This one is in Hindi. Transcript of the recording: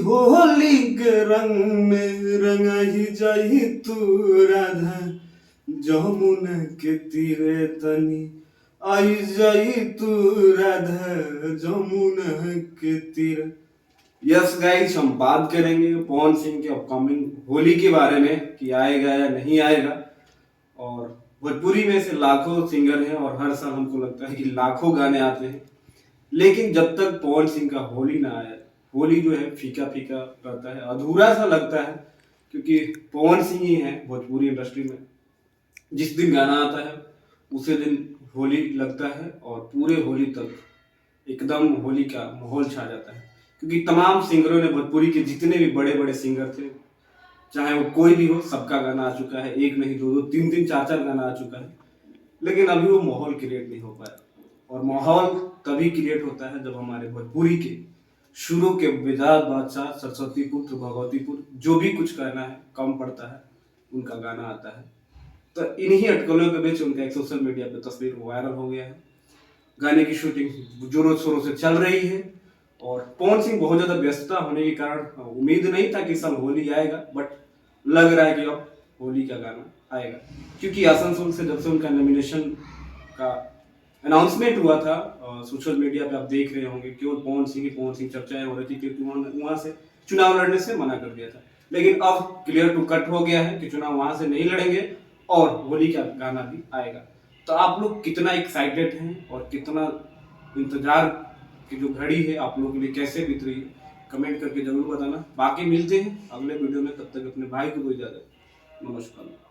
होली के रंग में रंगाई जाई तू राधा, जमुना के तीरे तनी आई जाई तू राधा, जमुना के तीरे। यस गाइस, हम बात करेंगे पवन सिंह के अपकमिंग होली के बारे में कि आएगा या नहीं आएगा। और भोजपुरी में से लाखों सिंगर हैं और हर साल हमको लगता है कि लाखों गाने आते हैं, लेकिन जब तक पवन सिंह का होली ना आए, होली जो है फीका फीका रहता है, अधूरा सा लगता है। क्योंकि पवन सिंह ही है भोजपुरी इंडस्ट्री में, जिस दिन गाना आता है उसी दिन होली लगता है और पूरे होली तक एकदम होली का माहौल छा जाता है। क्योंकि तमाम सिंगरों ने, भोजपुरी के जितने भी बड़े बड़े सिंगर थे, चाहे वो कोई भी हो, सबका गाना आ चुका है। एक नहीं, दो दो, तीन तीन, चार चार गाना आ चुका है, लेकिन अभी वो माहौल क्रिएट नहीं हो पाया। और माहौल तभी क्रिएट होता है जब हमारे भोजपुरी के शुरू के विदात बादशाह, सरस्वती पुत्र, भगवतीपुर, जो भी कुछ कहना है कम पड़ता है, उनका गाना आता है। तो इन्हीं अटकलों के बीच उनका एक सोशल मीडिया पे तस्वीर वायरल हो गया है। गाने की शूटिंग जोरों शोरों से चल रही है और पवन सिंह बहुत ज्यादा व्यस्तता होने के कारण उम्मीद नहीं था कि साल होली आएगा, बट लग रहा है कि अब होली का गाना आएगा। क्योंकि आसनसोल से जब से उनका नॉमिनेशन का अनाउंसमेंट हुआ था, सोशल मीडिया पे आप देख रहे होंगे, केवल पवन सिंह चर्चाएं हो रही थी, क्योंकि उन्होंने वहां से चुनाव लड़ने से मना कर दिया था। लेकिन अब क्लियर टू कट हो गया है कि चुनाव वहां से नहीं लड़ेंगे और होली का गाना भी आएगा। तो आप लोग कितना एक्साइटेड हैं और कितना इंतजार की जो घड़ी है आप लोगों के लिए कैसे बीत रही है, कमेंट करके जरूर बताना। बाकी मिलते हैं अगले वीडियो में, तब तक अपने भाई को दो इजाजत। नमस्कार।